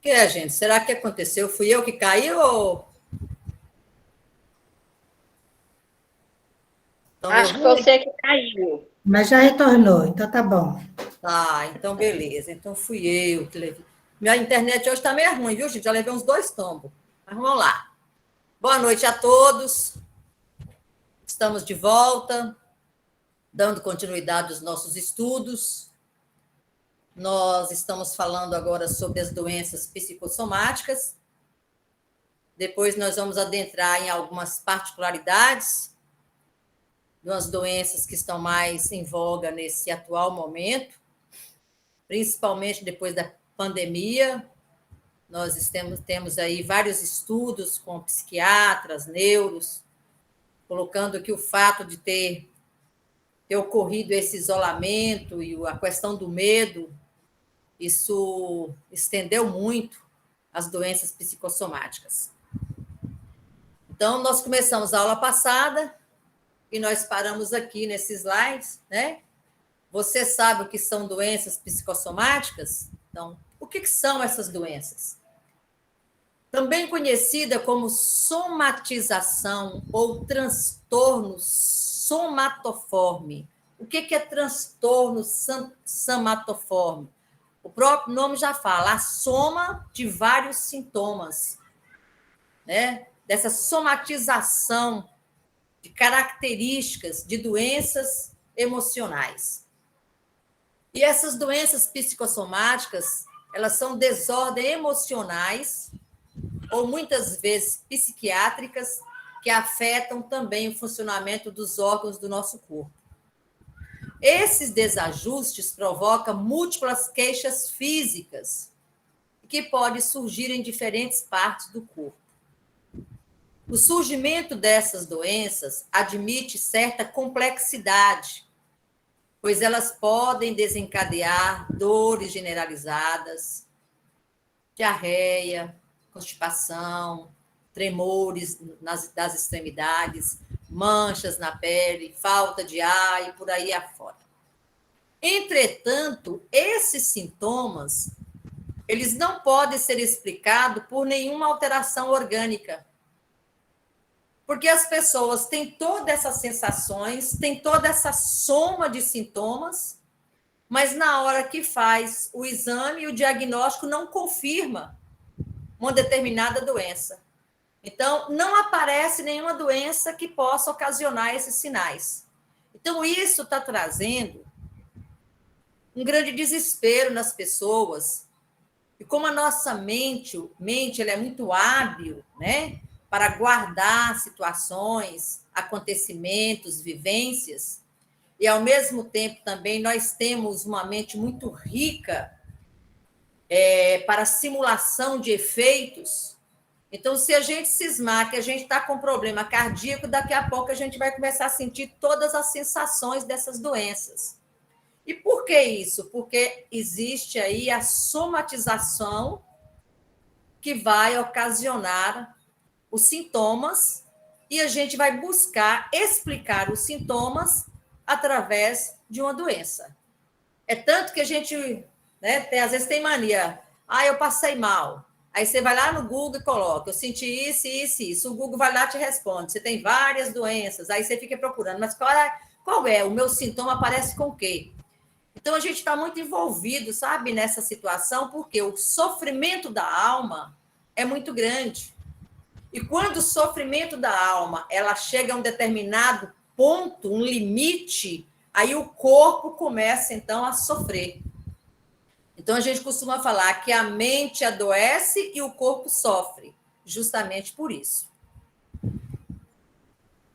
que é, gente? Será que aconteceu? Fui eu que caí ou... Estão me Acho que ouvindo? você que caiu. Mas já retornou, então tá bom. Tá, então beleza. Então fui eu que levei. Minha internet hoje está meio ruim, viu, gente? Já levei uns 2 tombos. Mas vamos lá. Boa noite a todos. Estamos de volta, dando continuidade aos nossos estudos. Nós estamos falando agora sobre as doenças psicossomáticas. Depois nós vamos adentrar em algumas particularidades das doenças que estão mais em voga nesse atual momento, principalmente depois da pandemia. Nós temos aí vários estudos com psiquiatras, neuros, colocando que o fato de ter ocorrido esse isolamento e a questão do medo, isso estendeu muito as doenças psicossomáticas. Então, nós começamos a aula passada e nós paramos aqui nesses slides, né? Você sabe o que são doenças psicossomáticas? Então, o que são essas doenças? Também conhecida como somatização ou transtorno somatoforme. O que é transtorno somatoforme? O próprio nome já fala, a soma de vários sintomas, né? Dessa somatização de características de doenças emocionais. E essas doenças psicossomáticas, elas são desordens emocionais ou muitas vezes psiquiátricas que afetam também o funcionamento dos órgãos do nosso corpo. Esses desajustes provocam múltiplas queixas físicas que podem surgir em diferentes partes do corpo. O surgimento dessas doenças admite certa complexidade, pois elas podem desencadear dores generalizadas, diarreia, constipação, tremores das extremidades, manchas na pele, falta de ar e por aí afora. Entretanto, esses sintomas, eles não podem ser explicados por nenhuma alteração orgânica. Porque as pessoas têm todas essas sensações, têm toda essa soma de sintomas, mas na hora que faz o exame, o diagnóstico não confirma uma determinada doença. Então, não aparece nenhuma doença que possa ocasionar esses sinais. Então, isso está trazendo um grande desespero nas pessoas. E como a nossa mente ela é muito hábil, né, para guardar situações, acontecimentos, vivências, e, ao mesmo tempo, também nós temos uma mente muito rica para simulação de efeitos. Então, se a gente cismar que a gente está com problema cardíaco, daqui a pouco a gente vai começar a sentir todas as sensações dessas doenças. E por que isso? Porque existe aí a somatização que vai ocasionar os sintomas e a gente vai buscar explicar os sintomas através de uma doença. É tanto que a gente, né, às vezes tem mania. Eu passei mal. Aí você vai lá no Google e coloca, eu senti isso, isso, isso. O Google vai lá e te responde. Você tem várias doenças. Aí você fica procurando. Mas qual é? O meu sintoma aparece com o quê? Então, a gente está muito envolvido, sabe, nessa situação, porque o sofrimento da alma é muito grande. E quando o sofrimento da alma ela chega a um determinado ponto, um limite, aí o corpo começa, então, a sofrer. Então, a gente costuma falar que a mente adoece e o corpo sofre, justamente por isso.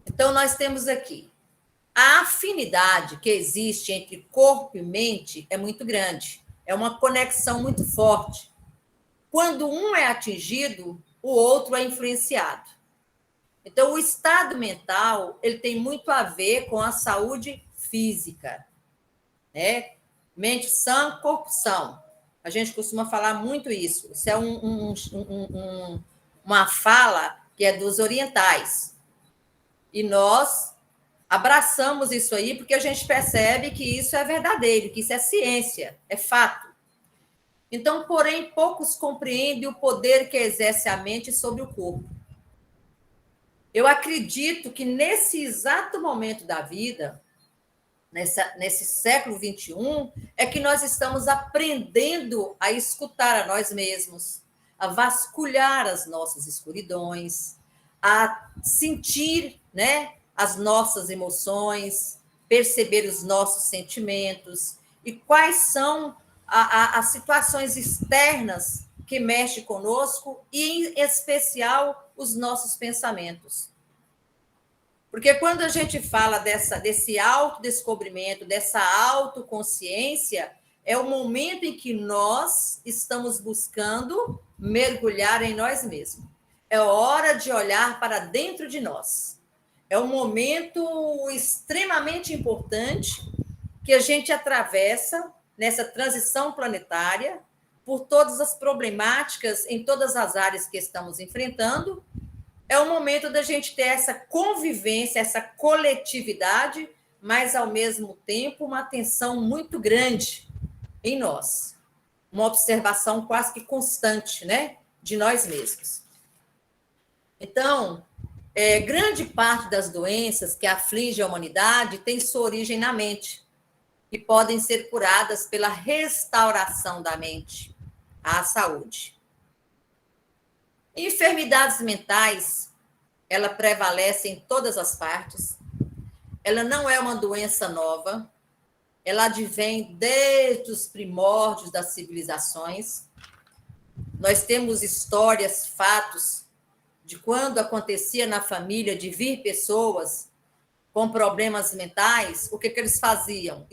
Então, nós temos aqui a afinidade que existe entre corpo e mente é muito grande. É uma conexão muito forte. Quando um é atingido, o outro é influenciado. Então, o estado mental ele tem muito a ver com a saúde física, né? Mente sã, corpo são. A gente costuma falar muito isso. Isso é uma fala que é dos orientais. E nós abraçamos isso aí porque a gente percebe que isso é verdadeiro, que isso é ciência, é fato. Então, porém, poucos compreendem o poder que exerce a mente sobre o corpo. Eu acredito que nesse exato momento da vida, nesse século XXI, é que nós estamos aprendendo a escutar a nós mesmos, a vasculhar as nossas escuridões, a sentir, né, as nossas emoções, perceber os nossos sentimentos e quais são as situações externas que mexem conosco e, em especial, os nossos pensamentos. Porque quando a gente fala desse autodescobrimento, dessa autoconsciência, é o momento em que nós estamos buscando mergulhar em nós mesmos. É hora de olhar para dentro de nós. É um momento extremamente importante que a gente atravessa nessa transição planetária por todas as problemáticas em todas as áreas que estamos enfrentando. É o momento da gente ter essa convivência, essa coletividade, mas, ao mesmo tempo, uma atenção muito grande em nós. Uma observação quase que constante, né, de nós mesmos. Então, grande parte das doenças que afligem a humanidade tem sua origem na mente e podem ser curadas pela restauração da mente à saúde. Enfermidades mentais, ela prevalece em todas as partes. Ela não é uma doença nova. Ela advém desde os primórdios das civilizações. Nós temos histórias, fatos de quando acontecia na família de vir pessoas com problemas mentais, o que eles faziam?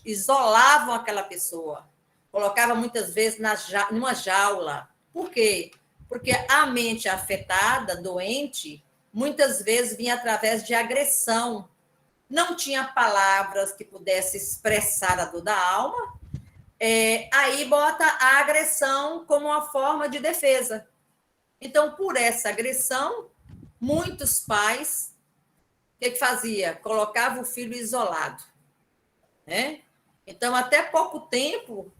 Isolavam aquela pessoa, colocavam muitas vezes numa jaula. Por quê? Porque a mente afetada, doente, muitas vezes vinha através de agressão. Não tinha palavras que pudesse expressar a dor da alma, aí bota a agressão como uma forma de defesa. Então, por essa agressão, muitos pais, o que fazia? Colocava o filho isolado, né? Então, até pouco tempo,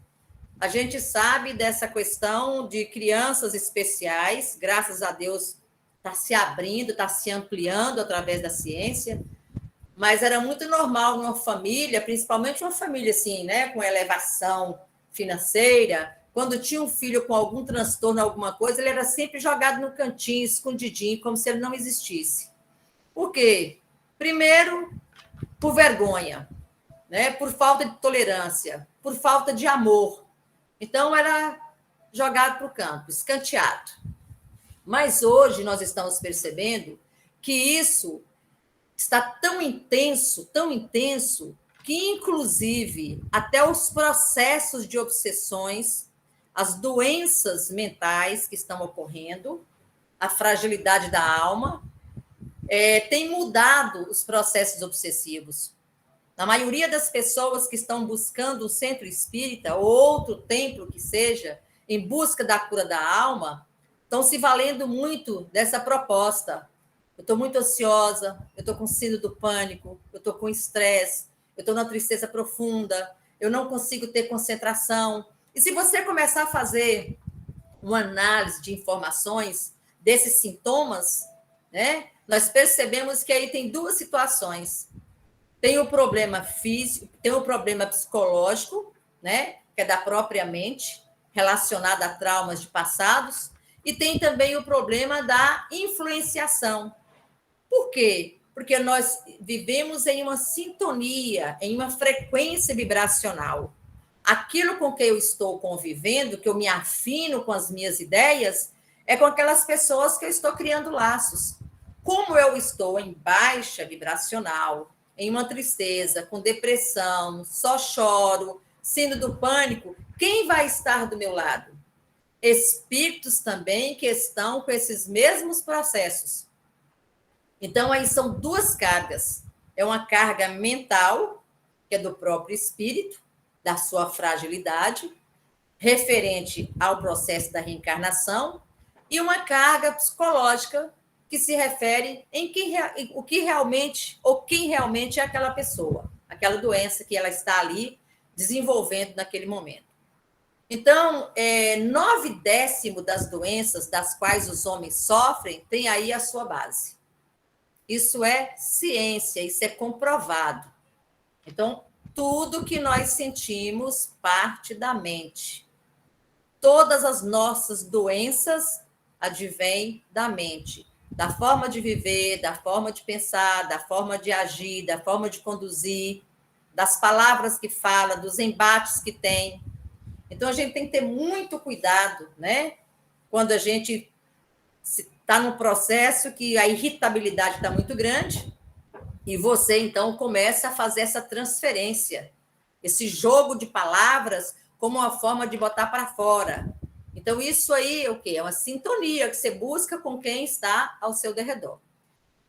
a gente sabe dessa questão de crianças especiais, graças a Deus está se abrindo, está se ampliando através da ciência, mas era muito normal numa família, principalmente uma família assim, né, com elevação financeira, quando tinha um filho com algum transtorno, alguma coisa, ele era sempre jogado no cantinho, escondidinho, como se ele não existisse. Por quê? Primeiro, por vergonha, né, por falta de tolerância, por falta de amor. Então, era jogado para o campo, escanteado. Mas hoje nós estamos percebendo que isso está tão intenso, que, inclusive, até os processos de obsessões, as doenças mentais que estão ocorrendo, a fragilidade da alma, tem mudado os processos obsessivos. Na maioria das pessoas que estão buscando o centro espírita, ou outro templo que seja, em busca da cura da alma, estão se valendo muito dessa proposta. Eu estou muito ansiosa, eu estou com síndrome do pânico, eu estou com estresse, eu estou na tristeza profunda, eu não consigo ter concentração. E se você começar a fazer uma análise de informações desses sintomas, né, nós percebemos que aí tem duas situações. Tem o problema físico, tem o problema psicológico, né, que é da própria mente, relacionado a traumas de passados, e tem também o problema da influenciação. Por quê? Porque nós vivemos em uma sintonia, em uma frequência vibracional. Aquilo com que eu estou convivendo, que eu me afino com as minhas ideias, é com aquelas pessoas que eu estou criando laços. Como eu estou em baixa vibracional, em uma tristeza, com depressão, só choro, síndrome do pânico, quem vai estar do meu lado? Espíritos também que estão com esses mesmos processos. Então, aí são duas cargas. É uma carga mental, que é do próprio espírito, da sua fragilidade, referente ao processo da reencarnação, e uma carga psicológica, que se refere em o que realmente, ou quem realmente é aquela pessoa, aquela doença que ela está ali desenvolvendo naquele momento. Então, 9/10 das doenças das quais os homens sofrem tem aí a sua base. Isso é ciência, isso é comprovado. Então, tudo que nós sentimos parte da mente. Todas as nossas doenças advêm da mente, da forma de viver, da forma de pensar, da forma de agir, da forma de conduzir, das palavras que fala, dos embates que tem. Então, a gente tem que ter muito cuidado, né? Quando a gente está num processo que a irritabilidade está muito grande e você, então, começa a fazer essa transferência, esse jogo de palavras como uma forma de botar para fora. Então, isso aí é o quê? É uma sintonia que você busca com quem está ao seu derredor.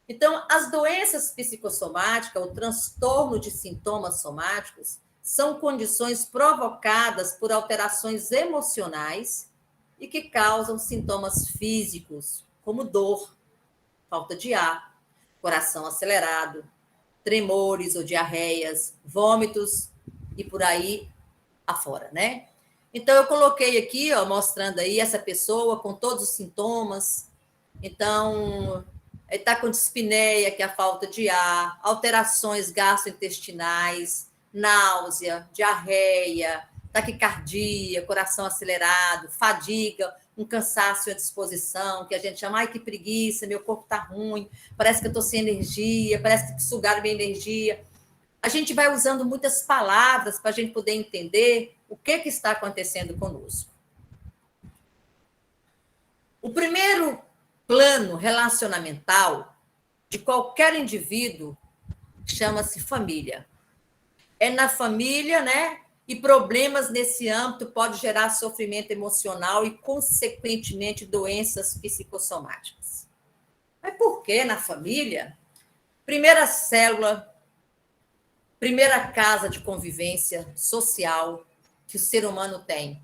Então, as doenças psicossomáticas, o transtorno de sintomas somáticos, são condições provocadas por alterações emocionais e que causam sintomas físicos, como dor, falta de ar, coração acelerado, tremores ou diarreias, vômitos e por aí afora, né? Então, eu coloquei aqui, ó, mostrando aí essa pessoa com todos os sintomas. Então, ele está com dispneia, que é a falta de ar, alterações gastrointestinais, náusea, diarreia, taquicardia, coração acelerado, fadiga, um cansaço e a disposição, que a gente chama, ai, que preguiça, meu corpo está ruim, parece que eu estou sem energia, parece que sugaram minha energia. A gente vai usando muitas palavras para a gente poder entender o que está acontecendo conosco. O primeiro plano relacionamental de qualquer indivíduo chama-se família. É na família, né? E problemas nesse âmbito pode gerar sofrimento emocional e, consequentemente, doenças psicossomáticas. Mas por que na família? Primeira célula, primeira casa de convivência social que o ser humano tem.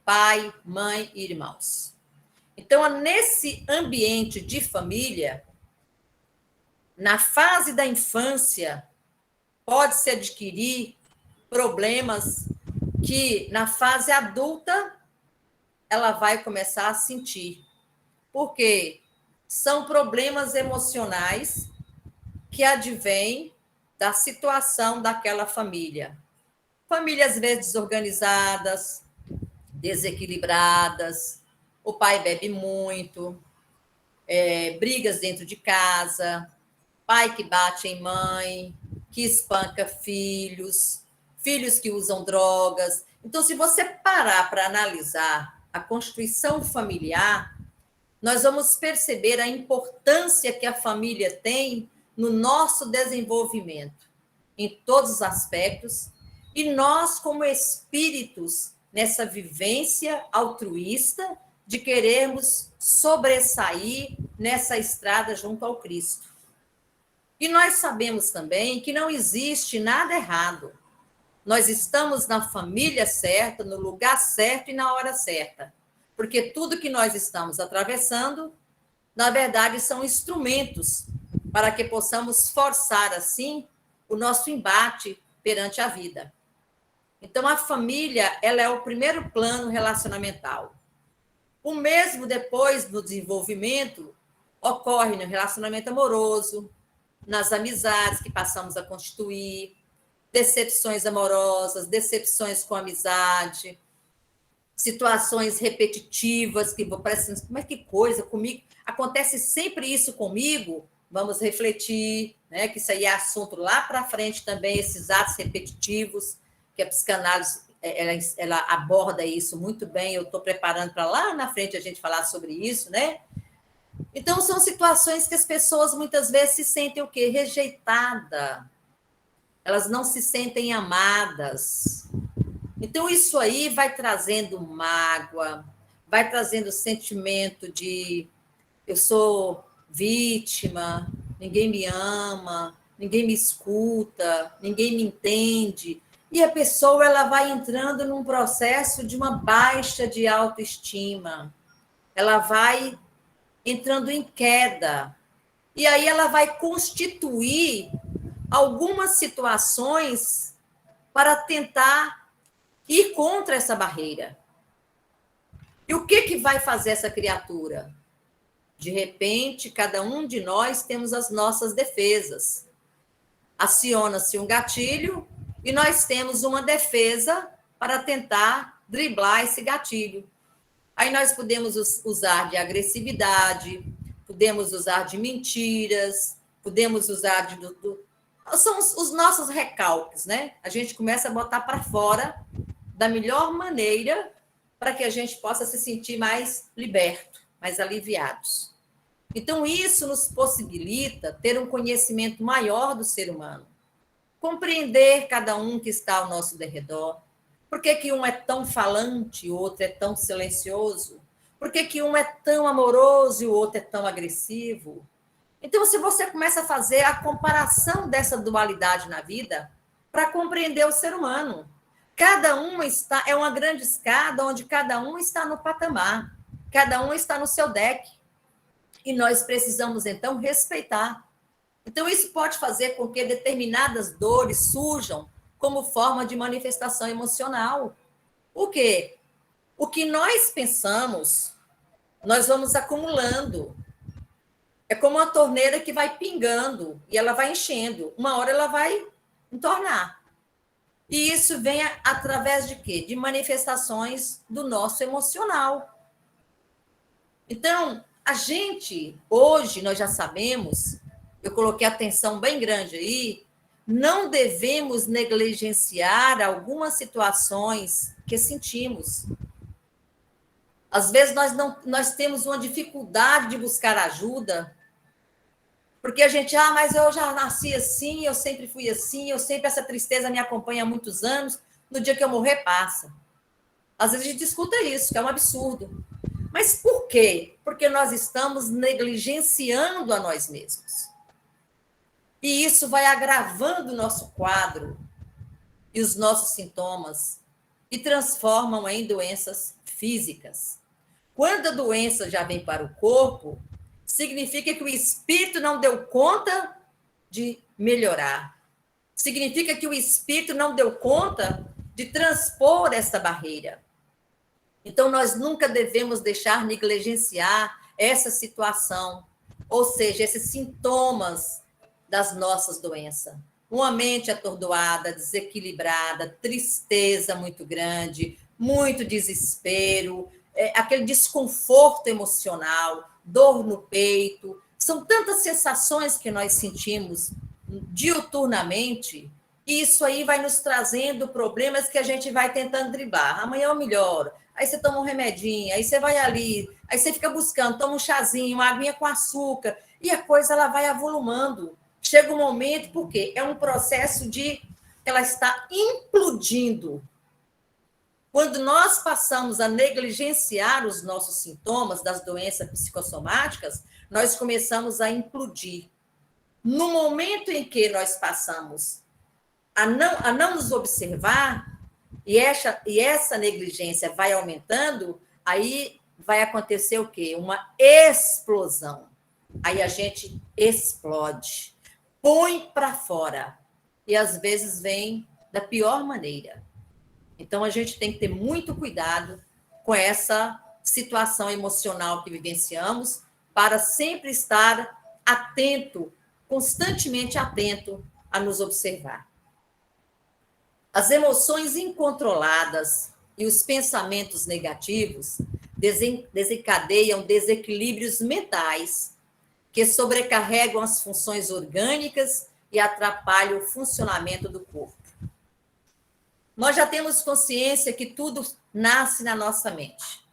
Pai, mãe e irmãos. Então, nesse ambiente de família, na fase da infância, pode-se adquirir problemas que, na fase adulta, ela vai começar a sentir. Porque são problemas emocionais que advêm da situação daquela família. Famílias, às vezes, desorganizadas, desequilibradas, o pai bebe muito, brigas dentro de casa, pai que bate em mãe, que espanca filhos, filhos que usam drogas. Então, se você parar para analisar a constituição familiar, nós vamos perceber a importância que a família tem no nosso desenvolvimento, em todos os aspectos, e nós, como espíritos, nessa vivência altruísta de querermos sobressair nessa estrada junto ao Cristo. E nós sabemos também que não existe nada errado. Nós estamos na família certa, no lugar certo e na hora certa. Porque tudo que nós estamos atravessando, na verdade, são instrumentos para que possamos forçar, assim, o nosso embate perante a vida. Então, a família, ela é o primeiro plano relacionamental. O mesmo depois do desenvolvimento ocorre no relacionamento amoroso, nas amizades que passamos a constituir, decepções amorosas, decepções com amizade, situações repetitivas que parecem, mas que coisa, comigo acontece sempre isso comigo. Vamos refletir, né, que isso aí é assunto lá para frente também, esses atos repetitivos, que a psicanálise ela aborda isso muito bem. Eu estou preparando para lá na frente a gente falar sobre isso, né? Então, são situações que as pessoas muitas vezes se sentem o quê? Rejeitada. Elas não se sentem amadas. Então, isso aí vai trazendo mágoa, vai trazendo sentimento de eu sou vítima, ninguém me ama, ninguém me escuta, ninguém me entende. E a pessoa ela vai entrando num processo de uma baixa de autoestima. Ela vai entrando em queda. E aí ela vai constituir algumas situações para tentar ir contra essa barreira. E o que vai fazer essa criatura? De repente, cada um de nós temos as nossas defesas. Aciona-se um gatilho e nós temos uma defesa para tentar driblar esse gatilho. Aí nós podemos usar de agressividade, podemos usar de mentiras, podemos usar são os nossos recalques, né? A gente começa a botar para fora da melhor maneira para que a gente possa se sentir mais liberto, mais aliviados. Então, isso nos possibilita ter um conhecimento maior do ser humano, compreender cada um que está ao nosso derredor. Por que um é tão falante e o outro é tão silencioso? Por que um é tão amoroso e o outro é tão agressivo? Então, se você começa a fazer a comparação dessa dualidade na vida, para compreender o ser humano, cada um é uma grande escada onde cada um está no patamar, cada um está no seu deck. E nós precisamos, então, respeitar. Então, isso pode fazer com que determinadas dores surjam como forma de manifestação emocional. O quê? O que nós pensamos, nós vamos acumulando. É como uma torneira que vai pingando e ela vai enchendo. Uma hora ela vai entornar. E isso vem através de quê? De manifestações do nosso emocional. Então, a gente, hoje, nós já sabemos, eu coloquei atenção bem grande aí, não devemos negligenciar algumas situações que sentimos. Às vezes, nós temos uma dificuldade de buscar ajuda, porque a gente, mas eu já nasci assim, eu sempre fui assim, essa tristeza me acompanha há muitos anos, no dia que eu morrer, passa. Às vezes a gente escuta isso, que é um absurdo. Mas por quê? Porque nós estamos negligenciando a nós mesmos. E isso vai agravando o nosso quadro e os nossos sintomas e transformam em doenças físicas. Quando a doença já vem para o corpo, significa que o espírito não deu conta de melhorar. Significa que o espírito não deu conta de transpor essa barreira. Então, nós nunca devemos deixar negligenciar essa situação, ou seja, esses sintomas das nossas doenças. Uma mente atordoada, desequilibrada, tristeza muito grande, muito desespero, aquele desconforto emocional, dor no peito. São tantas sensações que nós sentimos diuturnamente, e isso aí vai nos trazendo problemas que a gente vai tentando driblar. Amanhã eu melhoro. Aí você toma um remedinho, aí você vai ali, aí você fica buscando, toma um chazinho, uma aguinha com açúcar, e a coisa ela vai avolumando. Chega um momento, porque é um processo de ela está implodindo. Quando nós passamos a negligenciar os nossos sintomas das doenças psicossomáticas, nós começamos a implodir. No momento em que nós passamos a não nos observar, e essa negligência vai aumentando, aí vai acontecer o quê? Uma explosão. Aí a gente explode, põe para fora, e às vezes vem da pior maneira. Então, a gente tem que ter muito cuidado com essa situação emocional que vivenciamos, para sempre estar atento, constantemente atento a nos observar. As emoções incontroladas e os pensamentos negativos desencadeiam desequilíbrios mentais que sobrecarregam as funções orgânicas e atrapalham o funcionamento do corpo. Nós já temos consciência que tudo nasce na nossa mente.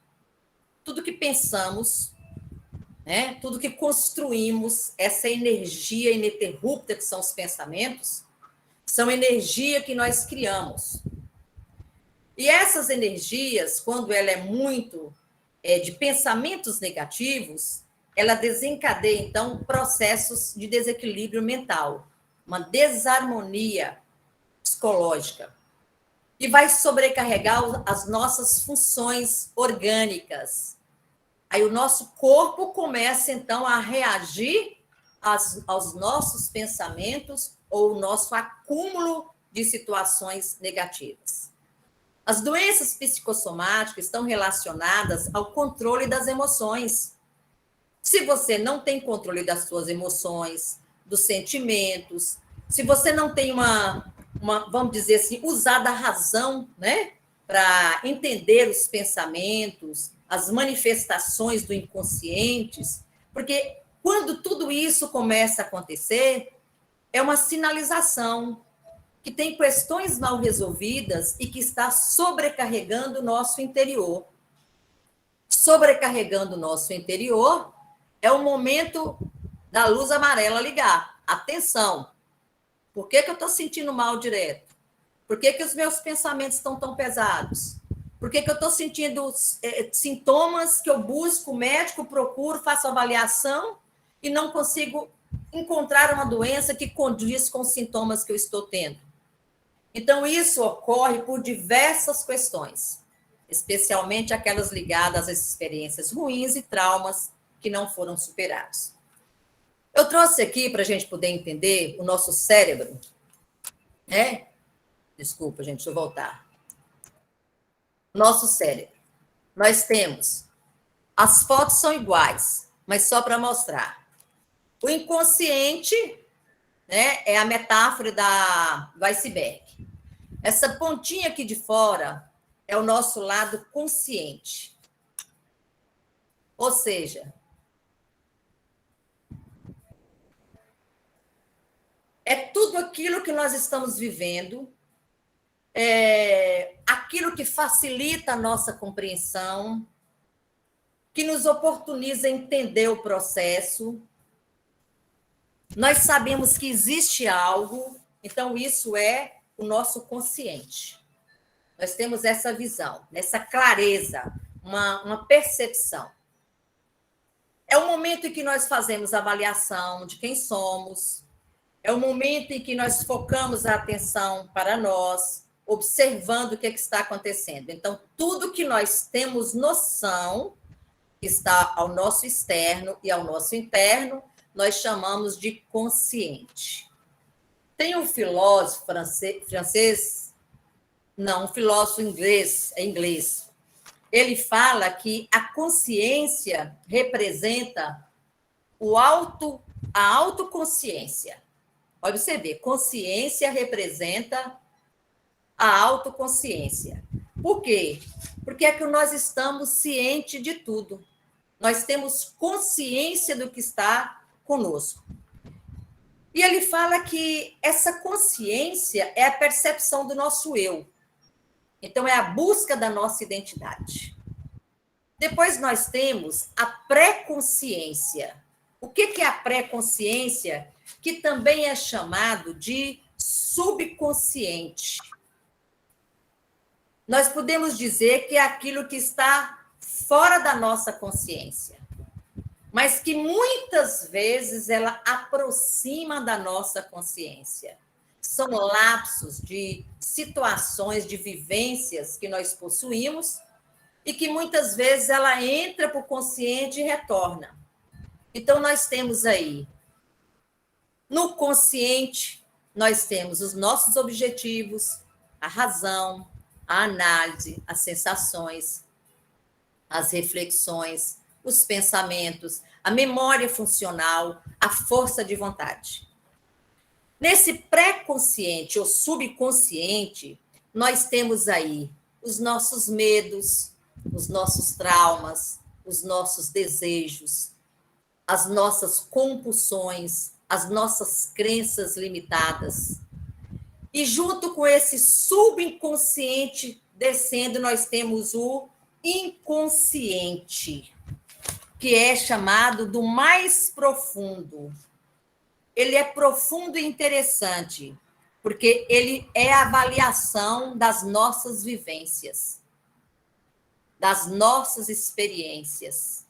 Tudo que pensamos, né, tudo que construímos, essa energia ininterrupta que são os pensamentos, são energia que nós criamos. E essas energias, quando ela é muito de pensamentos negativos, ela desencadeia, então, processos de desequilíbrio mental, uma desarmonia psicológica, e vai sobrecarregar as nossas funções orgânicas. Aí o nosso corpo começa, então, a reagir aos nossos pensamentos ou o nosso acúmulo de situações negativas. As doenças psicossomáticas estão relacionadas ao controle das emoções. Se você não tem controle das suas emoções, dos sentimentos, se você não tem vamos dizer assim, usar da razão, né, para entender os pensamentos, as manifestações do inconsciente, porque quando tudo isso começa a acontecer, é uma sinalização que tem questões mal resolvidas e que está sobrecarregando o nosso interior. Sobrecarregando o nosso interior é o momento da luz amarela ligar. Atenção! Por que eu estou sentindo mal direto? Por que os meus pensamentos estão tão pesados? Por que eu estou sentindo sintomas que eu busco o médico, procuro, faço avaliação e não consigo encontrar uma doença que condiz com os sintomas que eu estou tendo? Então, isso ocorre por diversas questões, especialmente aquelas ligadas às experiências ruins e traumas que não foram superados. Eu trouxe aqui para a gente poder entender o nosso cérebro, né? Desculpa, gente, deixa eu voltar. Nosso cérebro. Nós temos, as fotos são iguais, mas só para mostrar. O inconsciente, né, é a metáfora do iceberg. Essa pontinha aqui de fora é o nosso lado consciente. Ou seja, é tudo aquilo que nós estamos vivendo, aquilo que facilita a nossa compreensão, que nos oportuniza entender o processo. Nós sabemos que existe algo, então isso é o nosso consciente. Nós temos essa visão, essa clareza, uma percepção. É o momento em que nós fazemos a avaliação de quem somos, é o momento em que nós focamos a atenção para nós, observando o que está acontecendo. Então, tudo que nós temos noção, que está ao nosso externo e ao nosso interno, nós chamamos de consciente. Tem um filósofo um filósofo inglês, ele fala que a consciência representa a autoconsciência. Olha, você vê, consciência representa a autoconsciência. Por quê? Porque é que nós estamos cientes de tudo. Nós temos consciência do que está conosco. E ele fala que essa consciência é a percepção do nosso eu. Então, é a busca da nossa identidade. Depois nós temos a pré-consciência. O que é a pré-consciência? Que também é chamado de subconsciente. Nós podemos dizer que é aquilo que está fora da nossa consciência, mas que muitas vezes ela aproxima da nossa consciência. São lapsos de situações, de vivências que nós possuímos e que muitas vezes ela entra para o consciente e retorna. Então, nós temos aí, no consciente, nós temos os nossos objetivos, a razão, a análise, as sensações, as reflexões, os pensamentos, a memória funcional, a força de vontade. Nesse pré-consciente ou subconsciente, nós temos aí os nossos medos, os nossos traumas, os nossos desejos, as nossas compulsões, as nossas crenças limitadas. E junto com esse subconsciente descendo, nós temos o inconsciente, que é chamado do mais profundo. Ele é profundo e interessante, porque ele é a avaliação das nossas vivências, das nossas experiências.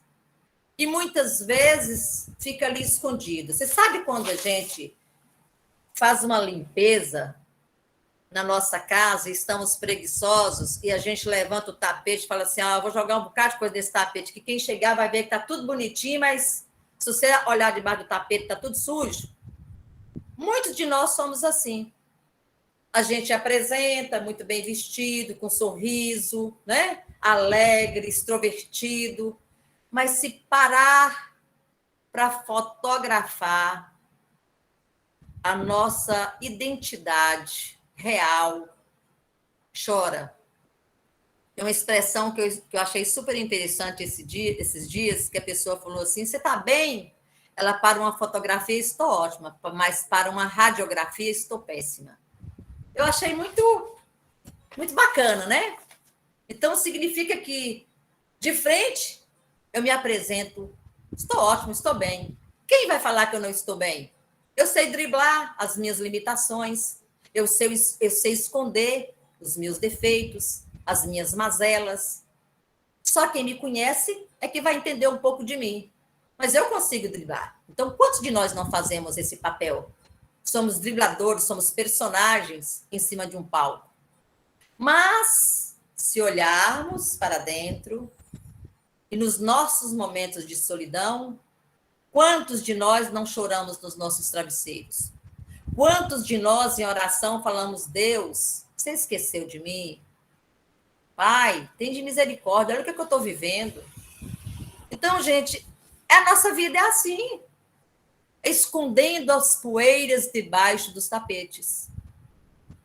E muitas vezes fica ali escondido. Você sabe quando a gente faz uma limpeza na nossa casa e estamos preguiçosos e a gente levanta o tapete e fala assim, eu vou jogar um bocado de coisa desse tapete, que quem chegar vai ver que está tudo bonitinho, mas se você olhar debaixo do tapete, está tudo sujo. Muitos de nós somos assim. a gente apresenta muito bem vestido, com sorriso, né? Alegre, extrovertido. Mas se parar para fotografar a nossa identidade real, chora. Tem uma expressão que eu achei super interessante esses dias, que a pessoa falou assim, você está bem? Ela, para uma fotografia, estou ótima, mas para uma radiografia, estou péssima. Eu achei muito, muito bacana, né? Então, significa que, de frente, eu me apresento, estou ótimo, estou bem. Quem vai falar que eu não estou bem? Eu sei driblar as minhas limitações, eu sei esconder os meus defeitos, as minhas mazelas. Só quem me conhece é que vai entender um pouco de mim. Mas eu consigo driblar. Então, quantos de nós não fazemos esse papel? Somos dribladores, somos personagens em cima de um palco. Mas, se olharmos para dentro, e nos nossos momentos de solidão, quantos de nós não choramos nos nossos travesseiros? Quantos de nós, em oração, falamos, Deus, você esqueceu de mim? Pai, tem de misericórdia, olha o que eu estou vivendo. Então, gente, a nossa vida é assim, escondendo as poeiras debaixo dos tapetes,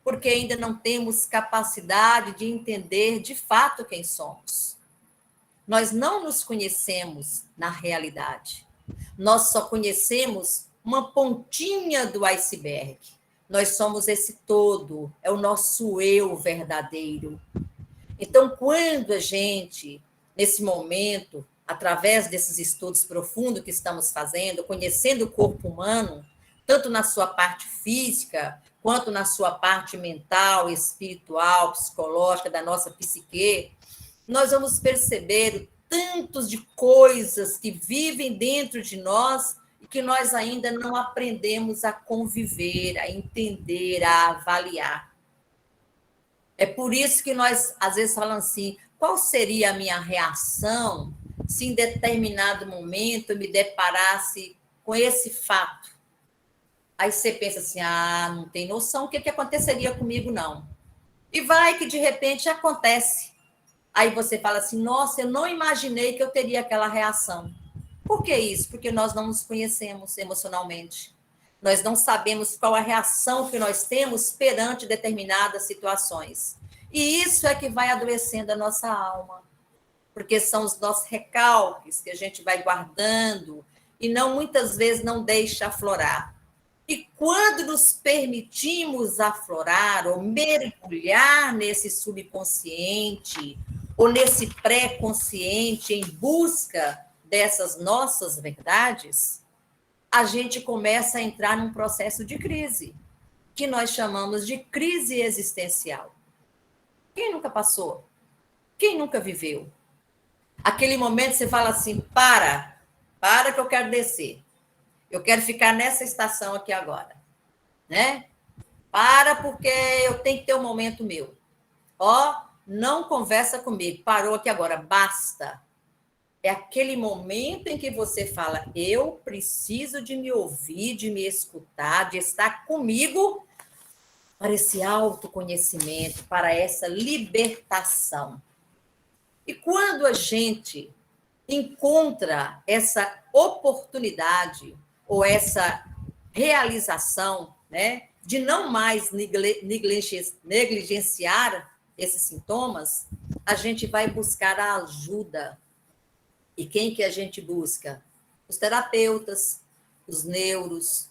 porque ainda não temos capacidade de entender de fato quem somos. Nós não nos conhecemos na realidade. Nós só conhecemos uma pontinha do iceberg. Nós somos esse todo, é o nosso eu verdadeiro. Então, quando a gente, nesse momento, através desses estudos profundos que estamos fazendo, conhecendo o corpo humano, tanto na sua parte física, quanto na sua parte mental, espiritual, psicológica, da nossa psique, nós vamos perceber tantos de coisas que vivem dentro de nós e que nós ainda não aprendemos a conviver, a entender, a avaliar. É por isso que nós, às vezes, falamos assim, qual seria a minha reação se em determinado momento eu me deparasse com esse fato? Aí você pensa assim, não tem noção o que aconteceria comigo, não. E vai que, de repente, acontece. Aí você fala assim, nossa, eu não imaginei que eu teria aquela reação. Por que isso? Porque nós não nos conhecemos emocionalmente. Nós não sabemos qual a reação que nós temos perante determinadas situações. E isso é que vai adoecendo a nossa alma. Porque são os nossos recalques que a gente vai guardando e não muitas vezes não deixa aflorar. E quando nos permitimos aflorar ou mergulhar nesse subconsciente ou nesse pré-consciente em busca dessas nossas verdades, a gente começa a entrar num processo de crise, que nós chamamos de crise existencial. Quem nunca passou? Quem nunca viveu? Aquele momento você fala assim, para que eu quero descer. Eu quero ficar nessa estação aqui agora, né? Para, porque eu tenho que ter um momento meu. Não conversa comigo, parou aqui agora, basta. É aquele momento em que você fala, eu preciso de me ouvir, de me escutar, de estar comigo para esse autoconhecimento, para essa libertação. E quando a gente encontra essa oportunidade ou essa realização, né, de não mais negligenciar esses sintomas, a gente vai buscar a ajuda. E quem que a gente busca? Os terapeutas, os neuros,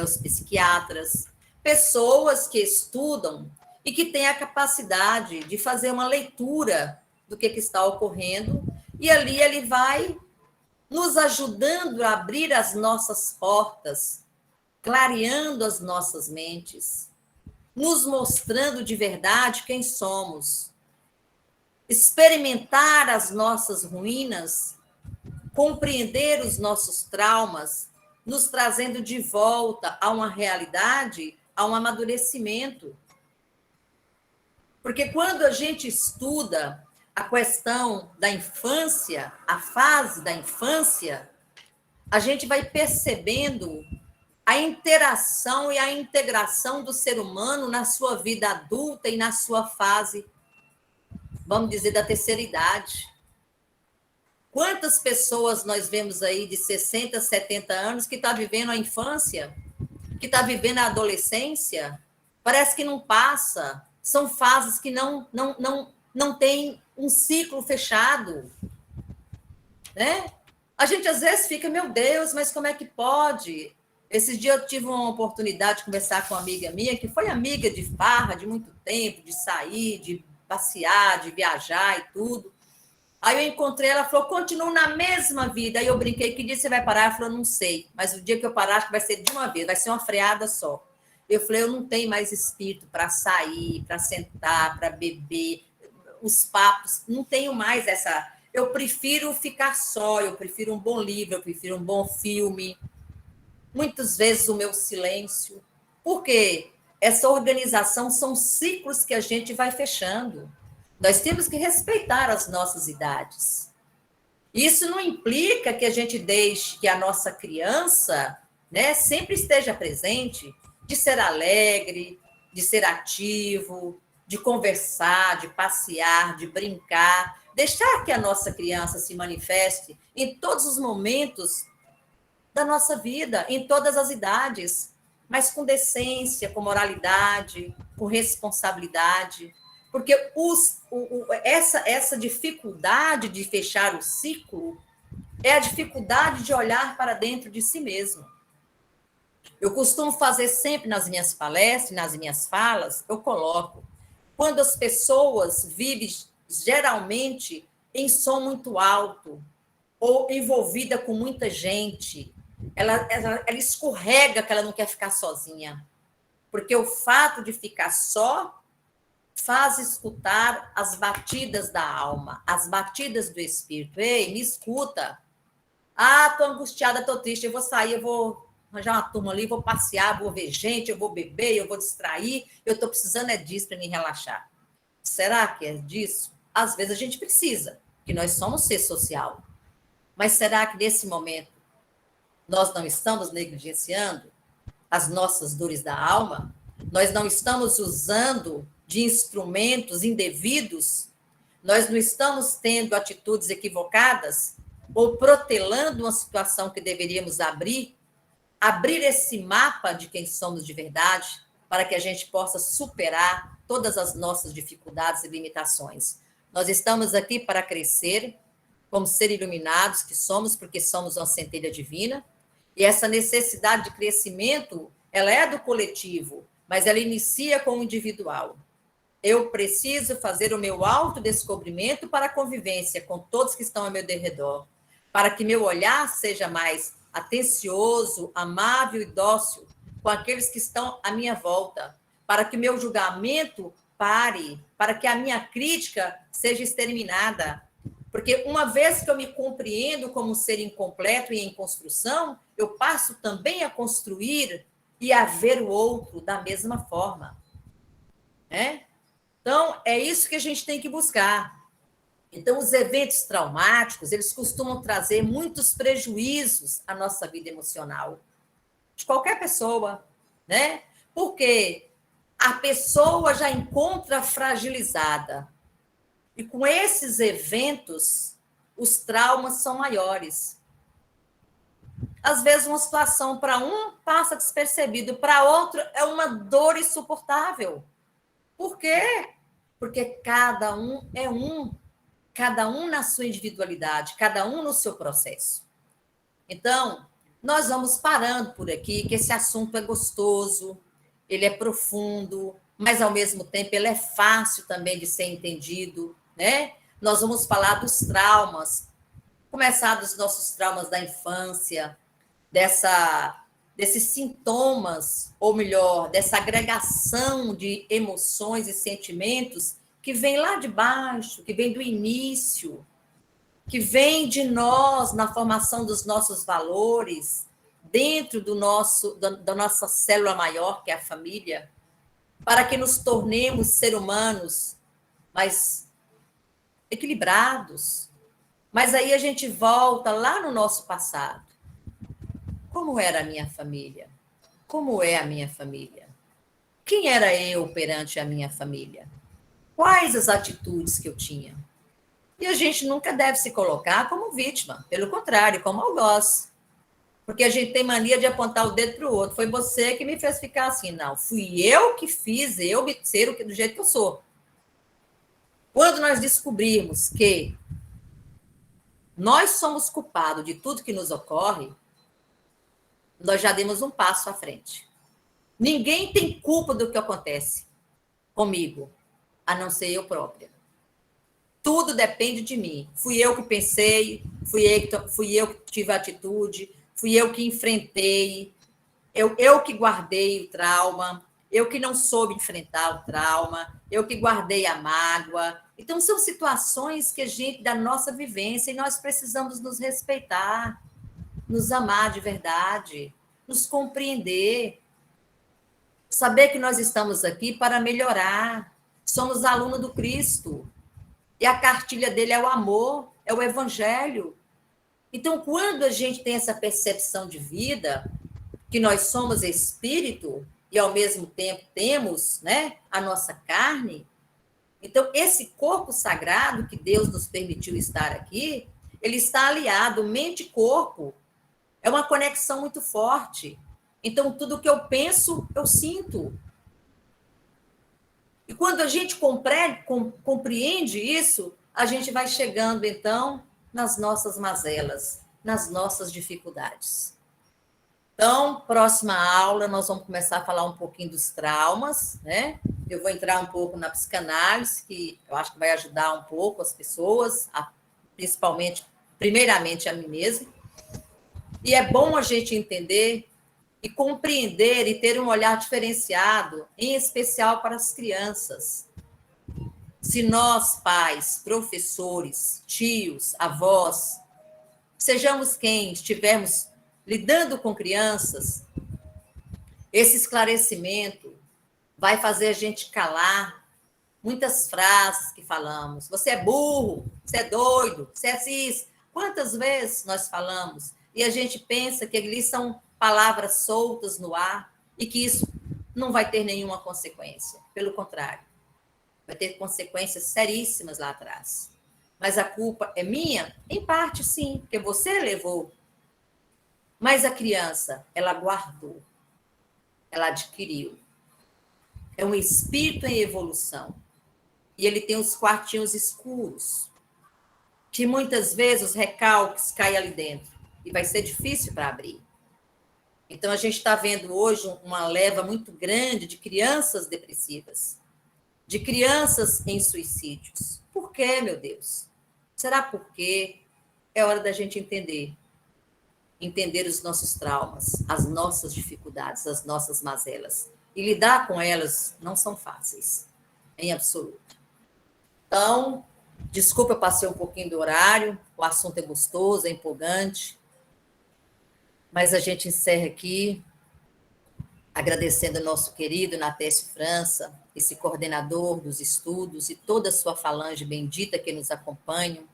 os psiquiatras, pessoas que estudam e que têm a capacidade de fazer uma leitura do que está ocorrendo, e ali ele vai nos ajudando a abrir as nossas portas, clareando as nossas mentes, nos mostrando de verdade quem somos, experimentar as nossas ruínas, compreender os nossos traumas, nos trazendo de volta a uma realidade, a um amadurecimento. Porque quando a gente estuda a questão da infância, a fase da infância, a gente vai percebendo a interação e a integração do ser humano na sua vida adulta e na sua fase, vamos dizer, da terceira idade. Quantas pessoas nós vemos aí de 60, 70 anos que está vivendo a infância, que está vivendo a adolescência, parece que não passa, são fases que não tem um ciclo fechado, né? A gente às vezes fica, meu Deus, mas como é que pode? Esses dias eu tive uma oportunidade de conversar com uma amiga minha, que foi amiga de farra de muito tempo, de sair, de passear, de viajar e tudo. Aí eu encontrei ela, falou, continuo na mesma vida. Aí eu brinquei, que dia você vai parar? Ela falou, não sei, mas o dia que eu parar, acho que vai ser de uma vez, vai ser uma freada só. Eu falei, eu não tenho mais espírito para sair, para sentar, para beber, os papos, não tenho mais essa... Eu prefiro ficar só, eu prefiro um bom livro, eu prefiro um bom filme, muitas vezes o meu silêncio. Por quê? Essa organização são ciclos que a gente vai fechando. Nós temos que respeitar as nossas idades. Isso não implica que a gente deixe que a nossa criança, né, sempre esteja presente, de ser alegre, de ser ativo, de conversar, de passear, de brincar. Deixar que a nossa criança se manifeste em todos os momentos da nossa vida, em todas as idades, mas com decência, com moralidade, com responsabilidade. Porque essa dificuldade de fechar o ciclo é a dificuldade de olhar para dentro de si mesmo. Eu costumo fazer sempre nas minhas palestras, nas minhas falas, eu coloco, quando as pessoas vivem geralmente em som muito alto, ou envolvida com muita gente, ela escorrega que ela não quer ficar sozinha. Porque o fato de ficar só faz escutar as batidas da alma, as batidas do espírito. Ei, me escuta. Ah, tô angustiada, tô triste, eu vou sair, eu vou arranjar uma turma ali, vou passear, vou ver gente, eu vou beber, eu vou distrair, eu tô precisando é disso para me relaxar. Será que é disso? Às vezes a gente precisa, porque nós somos ser social. Mas será que nesse momento nós não estamos negligenciando as nossas dores da alma? Nós não estamos usando de instrumentos indevidos? Nós não estamos tendo atitudes equivocadas? Ou protelando uma situação que deveríamos abrir esse mapa de quem somos de verdade, para que a gente possa superar todas as nossas dificuldades e limitações? Nós estamos aqui para crescer, como ser iluminados que somos, porque somos uma centelha divina, e essa necessidade de crescimento, ela é do coletivo, mas ela inicia com o individual. Eu preciso fazer o meu autodescobrimento para a convivência com todos que estão ao meu redor, para que meu olhar seja mais atencioso, amável e dócil com aqueles que estão à minha volta, para que meu julgamento pare, para que a minha crítica seja exterminada. Porque uma vez que eu me compreendo como um ser incompleto e em construção, eu passo também a construir e a ver o outro da mesma forma. Né? Então, é isso que a gente tem que buscar. Então, os eventos traumáticos, eles costumam trazer muitos prejuízos à nossa vida emocional, de qualquer pessoa, né? Porque a pessoa já encontra fragilizada. E com esses eventos, os traumas são maiores. Às vezes, uma situação para um passa despercebido, para outro é uma dor insuportável. Por quê? Porque cada um é um. Cada um na sua individualidade, cada um no seu processo. Então, nós vamos parando por aqui, que esse assunto é gostoso, ele é profundo, mas, ao mesmo tempo, ele é fácil também de ser entendido, né? Nós vamos falar dos traumas, começar dos nossos traumas da infância, desses sintomas, ou melhor, dessa agregação de emoções e sentimentos que vem lá de baixo, que vem do início, que vem de nós na formação dos nossos valores, dentro da nossa célula maior, que é a família, para que nos tornemos seres humanos mais equilibrados. Mas aí a gente volta lá no nosso passado. Como era a minha família? Como é a minha família? Quem era eu perante a minha família? Quais as atitudes que eu tinha? E a gente nunca deve se colocar como vítima, pelo contrário, como algoz. Porque a gente tem mania de apontar o dedo para o outro. Foi você que me fez ficar assim. Não, fui eu que fiz eu ser do jeito que eu sou. Quando nós descobrirmos que nós somos culpados de tudo que nos ocorre, nós já demos um passo à frente. Ninguém tem culpa do que acontece comigo, a não ser eu própria. Tudo depende de mim. Fui eu que pensei, fui eu que tive a atitude, fui eu que enfrentei, eu que guardei o trauma, eu que não soube enfrentar o trauma, eu que guardei a mágoa. Então, são situações que a gente, da nossa vivência, e nós precisamos nos respeitar, nos amar de verdade, nos compreender, saber que nós estamos aqui para melhorar. Somos alunos do Cristo. E a cartilha dele é o amor, é o evangelho. Então, quando a gente tem essa percepção de vida, que nós somos espírito e ao mesmo tempo temos, né, a nossa carne, então esse corpo sagrado que Deus nos permitiu estar aqui, ele está aliado mente e corpo. É uma conexão muito forte. Então tudo que eu penso, eu sinto. E quando a gente compreende isso, a gente vai chegando, então, nas nossas mazelas, nas nossas dificuldades. Então, próxima aula, nós vamos começar a falar um pouquinho dos traumas, né? Eu vou entrar um pouco na psicanálise, que eu acho que vai ajudar um pouco as pessoas, primeiramente a mim mesmo. E é bom a gente entender e compreender e ter um olhar diferenciado, em especial para as crianças. Se nós, pais, professores, tios, avós, sejamos quem estivermos lidando com crianças, esse esclarecimento vai fazer a gente calar muitas frases que falamos. Você é burro, você é doido, você é cis. Quantas vezes nós falamos e a gente pensa que ali são palavras soltas no ar e que isso não vai ter nenhuma consequência. Pelo contrário, vai ter consequências seríssimas lá atrás. Mas a culpa é minha? Em parte, sim, porque você levou. Mas a criança, ela guardou, ela adquiriu. É um espírito em evolução. E ele tem os quartinhos escuros, que muitas vezes os recalques caem ali dentro. E vai ser difícil para abrir. Então, a gente está vendo hoje uma leva muito grande de crianças depressivas, de crianças em suicídios. Por quê, meu Deus? Será porque é hora da gente entender os nossos traumas, as nossas dificuldades, as nossas mazelas. E lidar com elas não são fáceis, em absoluto. Então, desculpa, eu passei um pouquinho do horário, o assunto é gostoso, é empolgante, mas a gente encerra aqui agradecendo ao nosso querido Natécio França, esse coordenador dos estudos e toda a sua falange bendita que nos acompanham,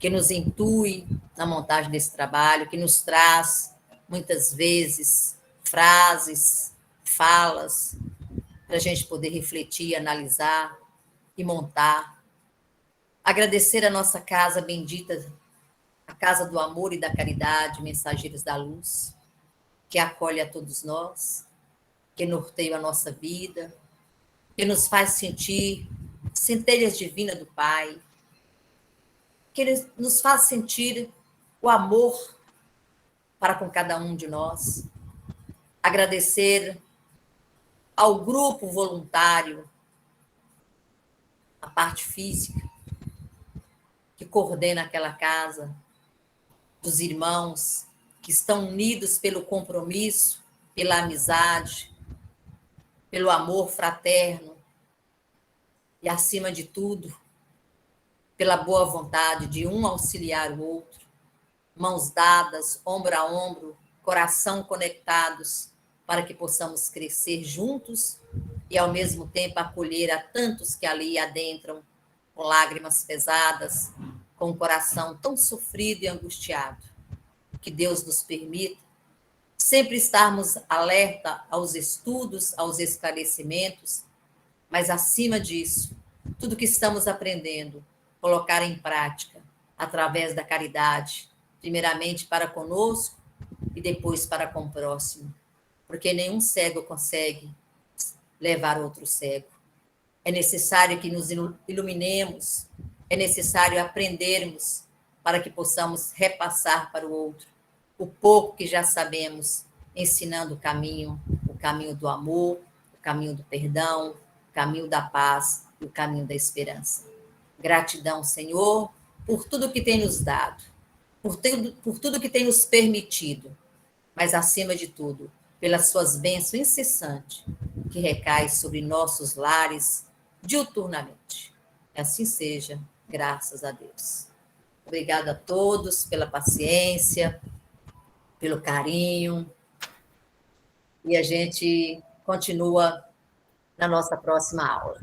que nos intui na montagem desse trabalho, que nos traz, muitas vezes, frases, falas, para a gente poder refletir, analisar e montar. Agradecer a nossa casa bendita, a Casa do Amor e da Caridade, Mensageiros da Luz, que acolhe a todos nós, que norteia a nossa vida, que nos faz sentir centelhas divinas do Pai, que ele nos faz sentir o amor para com cada um de nós. Agradecer ao grupo voluntário, a parte física, que coordena aquela casa, dos irmãos que estão unidos pelo compromisso, pela amizade, pelo amor fraterno e, acima de tudo, pela boa vontade de um auxiliar o outro, mãos dadas, ombro a ombro, coração conectados, para que possamos crescer juntos e, ao mesmo tempo, acolher a tantos que ali adentram com lágrimas pesadas, com o coração tão sofrido e angustiado. Que Deus nos permita sempre estarmos alerta aos estudos, aos esclarecimentos, mas, acima disso, tudo que estamos aprendendo, colocar em prática através da caridade, primeiramente para conosco e depois para com o próximo, porque nenhum cego consegue levar outro cego. É necessário que nos iluminemos, é necessário aprendermos para que possamos repassar para o outro o pouco que já sabemos, ensinando o caminho do amor, o caminho do perdão, o caminho da paz e o caminho da esperança. Gratidão, Senhor, por tudo que tem nos dado, por tudo que tem nos permitido, mas, acima de tudo, pelas suas bênçãos incessantes que recai sobre nossos lares diuturnamente. Que assim seja, graças a Deus. Obrigada a todos pela paciência, pelo carinho, e a gente continua na nossa próxima aula.